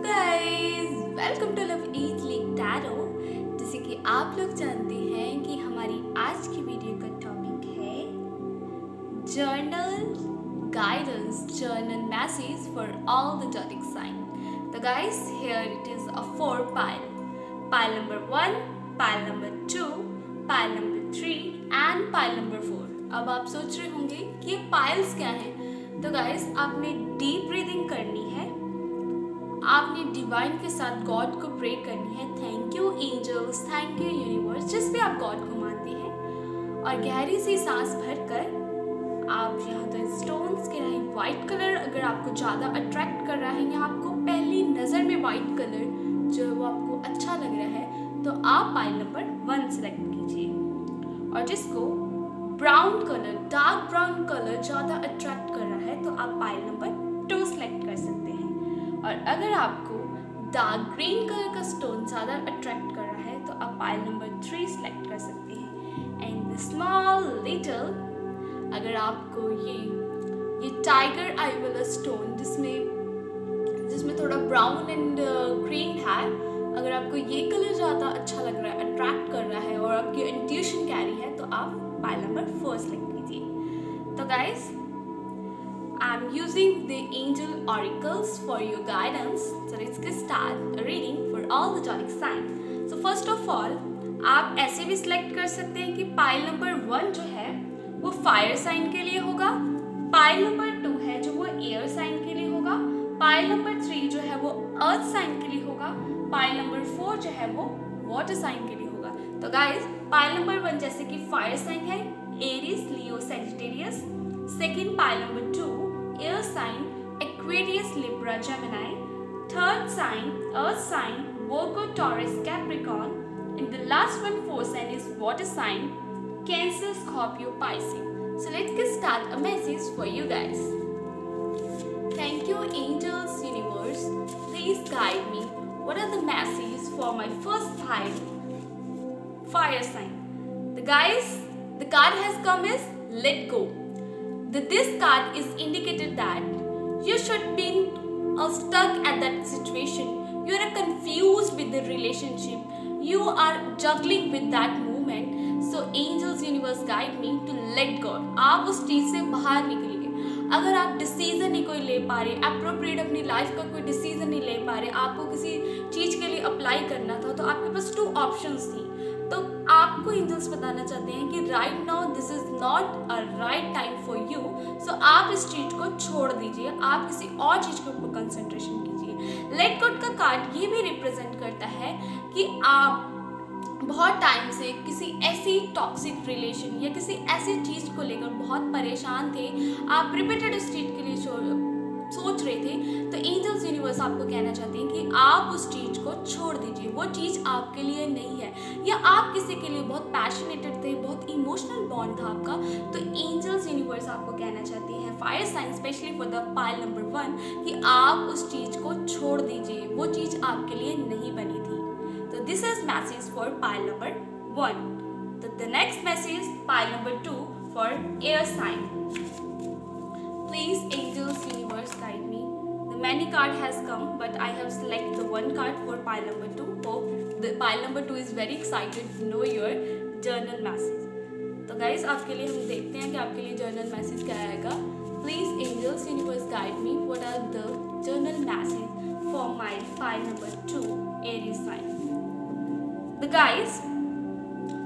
Guys, welcome to love easily tarot. जैसे कि आप लोग जानते हैं कि हमारी आज की वीडियो का टॉपिक है journal guidance, journal message for all the zodiac sign। तो guys, here it is a 4 pile number 1, pile number 2, pile number 3 and pile number 4। अब आप सोच रहे होंगे कि ये पाइल्स क्या हैं। तो गाइस, आपने डीप ब्रीदिंग करनी है, आपने डिवाइन के साथ गॉड को प्रे करनी है। Thank you angels, thank you universe, जिस भी आप गॉड को मानते हैं। और गहरी सी सांस भरकर आप यहाँ तो स्टोन्स के रहे वाइट कलर अगर आपको ज़्यादा अट्रैक्ट कर रहा है या आपको पहली नज़र में वाइट कलर जो है वो आपको अच्छा लग रहा है, तो आप पाइल नंबर 1 सेलेक्ट कीजिए। और जिसको brown colour, dark brown colour ज़्यादा अट्रैक्ट कर रहा है, तो आप पाइल नंबर 2 सेलेक्ट कर सकते हैं। और अगर आपको डार्क ग्रीन कलर का स्टोन ज़्यादा अट्रैक्ट कर रहा है, तो आप पाइल नंबर 3 सेलेक्ट कर सकते हैं। एंड स्मॉल लिटिल, अगर आपको ये टाइगर आई वाला स्टोन जिसमें थोड़ा ब्राउन एंड ग्रीन है, अगर आपको ये कलर ज़्यादा अच्छा लग रहा है, अट्रैक्ट कर रहा है और आपकी इंट्यूशन कैरी है, तो आप पाइल नंबर 4 सेलेक्ट कीजिए। तो guys, I'm using the angel oracles for your guidance. So let's get start a reading for all the zodiac sign. So first of all, आप ऐसे भी सिलेक्ट कर सकते हैं कि पाइल नंबर 1 जो है वो फायर साइन के लिए होगा, पाइल नंबर 2 है जो वो एयर साइन के लिए होगा, पाइल नंबर 3 जो है वो अर्थ साइन के लिए होगा, पाइल नंबर 4 जो है वो वाटर साइन के लिए होगा। तो गाइस, पाइल नंबर 1 जैसे कि फायर साइन है Aries, Leo, Sagittarius. Second pile number 2 air sign Aquarius, Libra, Gemini. Third sign earth sign Virgo, Taurus, Capricorn. And the last one, fourth sign, is water sign Cancer, Scorpio, Pisces. So let's get start a message for you guys. Thank you angels, universe, please guide me. What are the messages for my first fire sign? The card has come is let go. This card is indicated that you should be stuck at that situation. You are confused with the relationship. You are juggling with that moment. So angels, universe guide me to let go. आप उस चीज से बाहर निकलिए। अगर आप decision नहीं कोई ले पा रहे, अप्रोप्रिएट अपनी लाइफ का कोई डिसीजन नहीं ले पा रहे, आपको किसी चीज के लिए अप्लाई करना था, तो आपके पास 2 ऑप्शंस थी। तो आपको एंजल्स बताना चाहते हैं कि right now this is not a right time for you. So आप इस चीज को छोड़ दीजिए, आप किसी और चीज के ऊपर कंसंट्रेशन कीजिए। लेट गो का कार्ड ये भी रिप्रेजेंट करता है कि आप बहुत टाइम से किसी ऐसी टॉक्सिक रिलेशन या किसी ऐसी चीज को लेकर बहुत परेशान थे, आप रिपीटेड उस चीज के लिए सोच रहे थे। तो एंजल्स यूनिवर्स आपको कहना चाहते हैं कि आप उस चीज़ को छोड़ दीजिए, वो चीज़ आपके लिए नहीं है, या आप किसी के लिए बहुत पैशनेटेड थे, बहुत इमोशनल बॉन्ड था आपका। तो एंजल्स यूनिवर्स आपको कहना चाहते हैं fire sign specially for the pile number 1 कि आप उस चीज़ को छोड़ दीजिए, वो चीज़ आपके लिए नहीं बनी थी। तो this is message for pile number 1। तो the next message pile number 2 for air sign. Please angels, universe guide me. The many card has come, but I have selected the one card for pile number 2. Hope the pile number 2 is very excited to know your journal message. तो guys, आपके लिए हम देखते हैं कि आपके लिए journal message क्या आएगा। Please angels, universe guide me. What are the journal message for my pile number 2 Aries sign? The guys,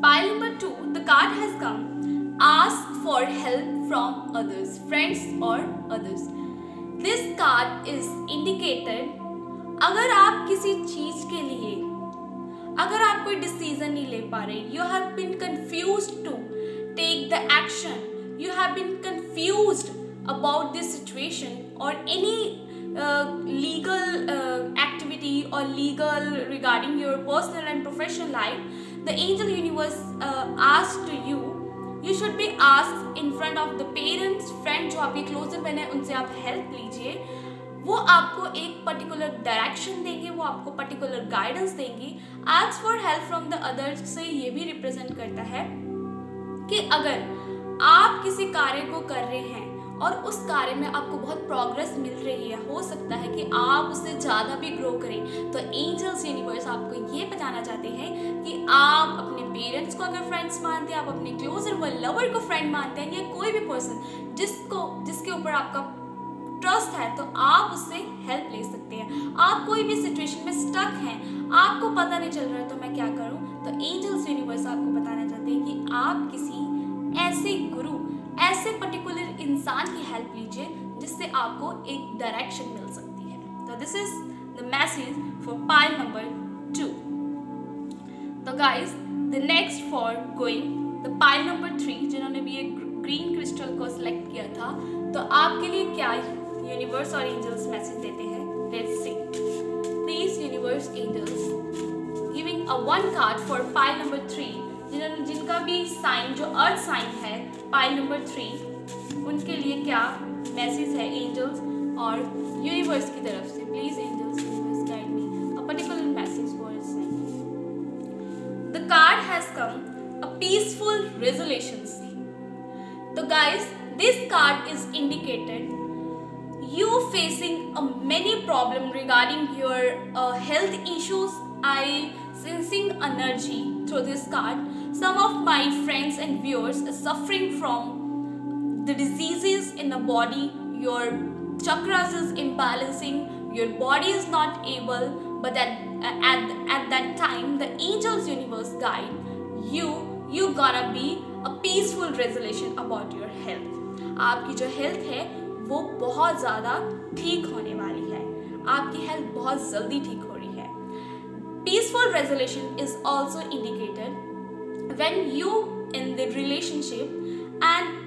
pile number 2, the card has come. Ask for help from others, friends or others. This card is indicated अगर आप किसी चीज के लिए, अगर आप कोई decision नहीं ले पा रहे, you have been confused to take the action, you have been confused about this situation or any legal activity or legal regarding your personal and professional life, the angel universe asks to you should be asked in front of the parents, friends जो आपके closure बने हैं, उनसे आप help लीजिए। वो आपको एक पर्टिकुलर डायरेक्शन देंगे, वो आपको पर्टिकुलर गाइडेंस देंगे। Ask for help from the others से ये भी रिप्रेजेंट करता है कि अगर आप किसी कार्य को कर रहे हैं और उस कार्य में आपको बहुत प्रोग्रेस मिल रही है, हो सकता है कि आप उससे ज़्यादा भी ग्रो करें, तो एंजल्स यूनिवर्स आपको ये बताना चाहते हैं कि आप अपने पेरेंट्स को अगर फ्रेंड्स मानते हैं, आप अपने क्लोजर व लवर को फ्रेंड मानते हैं, या कोई भी पर्सन जिसके ऊपर आपका ट्रस्ट है, तो आप उससे हेल्प ले सकते हैं। आप कोई भी सिचुएशन में स्टक हैं, आपको पता नहीं चल रहा है तो मैं क्या करूं, तो एंजल्स यूनिवर्स आपको बताना चाहते हैं कि आप किसी ऐसे गुरु, ऐसे पर्टिकुलर इंसान की हेल्प लीजिए जिससे आपको एक डायरेक्शन मिल सकती है। तो this is the message for pile number 2। तो guys the next for going the pile number 3, जिन्होंने भी एक ग्रीन क्रिस्टल को सिलेक्ट किया था, तो आपके लिए क्या यूनिवर्स और एंजल्स मैसेज देते हैं, let's see. Please universe angels giving a one card for pile number 3, जिनका भी साइन जो अर्थ साइन है पाइल नंबर 3, उनके लिए क्या मैसेज है एंजल्स और यूनिवर्स की तरफ से। Please angels universe guide me a particular message for it sign. The card has come a peaceful resolution. तो guys, this card is indicated you facing a many problem regarding your health issues. I sensing energy through this card. Some of my friends and viewers are suffering from the diseases in the body. Your chakras is imbalancing. Your body is not able, but at that time, the angels universe guide you gonna be a peaceful resolution about your health. आपकी जो health है वो बहुत ज़्यादा ठीक होने वाली है, आपकी हेल्थ बहुत जल्दी ठीक हो रही है। Peaceful resolution is also indicated when you in the relationship and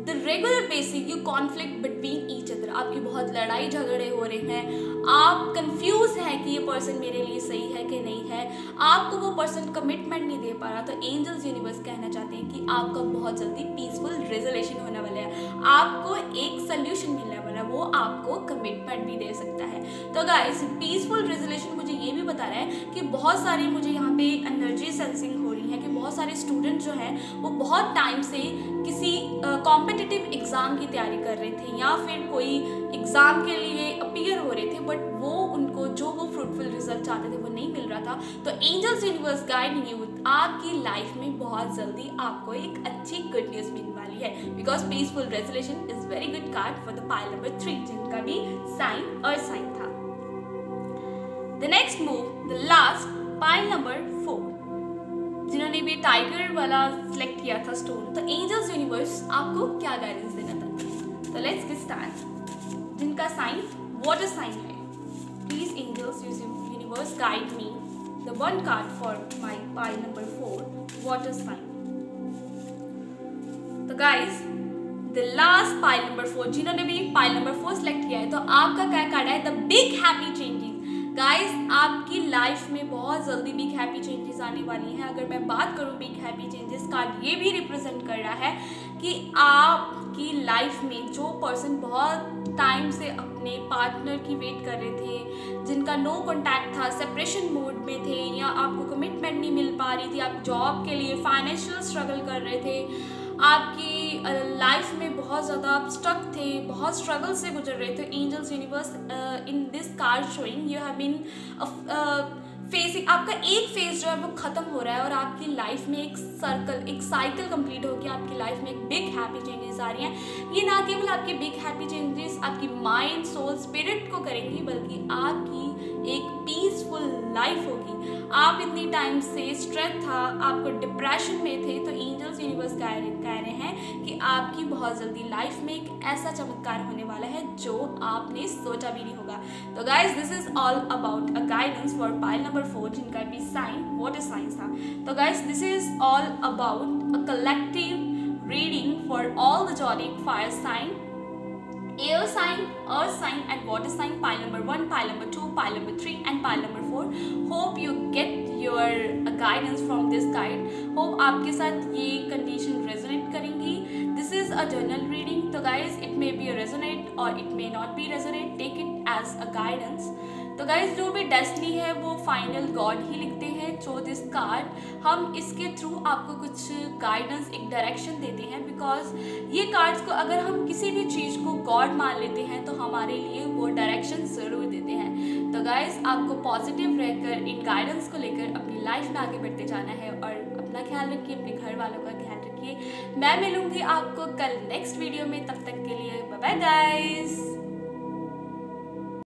the regular basic you conflict between each other. आपकी बहुत लड़ाई झगड़े हो रहे हैं, आप कंफ्यूज हैं कि ये पर्सन मेरे लिए सही है कि नहीं है, आपको वो पर्सन कमिटमेंट नहीं दे पा रहा, तो एंजल्स यूनिवर्स कहना चाहते हैं कि आपका बहुत जल्दी पीसफुल रेजोल्यूशन होने वाला है, आपको एक सोल्यूशन मिलने वाला है, वो आपको कमिटमेंट भी दे सकता है। तो गाइस, पीसफुल रेजोल्यूशन मुझे ये भी बता रहा है कि बहुत सारी मुझे यहाँ पे एनर्जी सेंसिंग हो रही है कि बहुत सारे स्टूडेंट जो हैं वो बहुत टाइम से किसी कॉम्पिटिटिव एग्ज़ाम की तैयारी कर रहे थे या फिर कोई एग्ज़ाम के लिए अपीयर हो रहे थे, बट वो उनको जो वो फ्रूटफुल रिजल्ट चाहते थे वो नहीं मिल रहा था। तो एंजल्स यूनिवर्स गाइडिंग यू, आपकी लाइफ में बहुत जल्दी आपको एक अच्छी गुड न्यूज़ मिलने वाली है, because peaceful resolution is very good card for the pile number 3, जिनका भी साइन अर्थ साइन था। The next move, the last pile number 4, जिन्होंने भी टाइगर वाला सिलेक्ट किया था स्टोन, तो एंजल्स यूनिवर्स आपको क्या गाइडेंस देना था। तो लेट्स गेट स्टार्ट। जिनका साइन वाटर साइन है, please angels universe guide me the one card for my pile number 4, water sign. तो guys, the last pile number 4, जिन्होंने भी पाइल नंबर 4 सिलेक्ट किया है, तो आपका क्या कार्ड है, the big happy changes. Guys, आपकी लाइफ में बहुत जल्दी बिग हैप्पी चेंजेस आने वाली हैं। अगर मैं बात करूं बिग हैप्पी चेंजेस, कार्ड ये भी रिप्रेजेंट कर रहा है कि आपकी लाइफ में जो पर्सन बहुत टाइम से अपने पार्टनर की वेट कर रहे थे, जिनका नो कॉन्टैक्ट था, सेपरेशन मोड में थे, या आपको कमिटमेंट नहीं मिल पा रही थी, आप जॉब के लिए फाइनेंशियल स्ट्रगल कर रहे थे, आपकी लाइफ में बहुत ज़्यादा स्टक थे, बहुत स्ट्रगल से गुजर रहे थे, angels universe in this card showing you have been facing, आपका एक फेज जो है वो ख़त्म हो रहा है और आपकी लाइफ में एक साइकिल कंप्लीट होकर आपकी लाइफ में एक बिग हैप्पी चेंजेस आ रही हैं। ये ना केवल आपकी बिग हैप्पी चेंजेस आपकी माइंड, सोल, स्पिरिट को करेंगी, बल्कि आपकी एक पीसफुल लाइफ होगी। आप इतनी टाइम से स्ट्रेस था, आपको डिप्रेशन में थे, तो एंजल्स यूनिवर्स कह रहे हैं कि आपकी बहुत जल्दी लाइफ में एक ऐसा चमत्कार होने वाला है जो आपने सोचा भी नहीं होगा। तो guys, this is all about a guidance for pile number 4, जिनका भी साइन वाटर साइन था। तो guys, this is all about a collective reading for all the zodiac fire sign, air sign, earth sign and water sign, pile number 1, pile number 2, pile number 3 and pile number 4. Hope you get your guidance from this guide. Hope आपके साथ ये condition resonate करेंगी। This is a general reading, तो guys it may be resonate और it may not be resonate, take it as a guidance. तो guys जो भी destiny है वो फाइनल गॉड ही लिखते हैं। थ्रू दिस कार्ड हम इसके थ्रू आपको कुछ गाइडेंस, एक डायरेक्शन देते हैं, बिकॉज ये कार्ड्स को अगर हम किसी भी चीज़ को गॉड मान लेते हैं तो हमारे लिए वो डायरेक्शन ज़रूर देते हैं। तो गाइज आपको पॉजिटिव रहकर इन गाइडेंस को लेकर अपनी लाइफ में आगे बढ़ते जाना है और अपना ख्याल रखिए, अपने घर वालों का ख्याल रखिए। मैं मिलूंगी आपको कल नेक्स्ट वीडियो में, तब तक के लिए बाय बाय गाइज।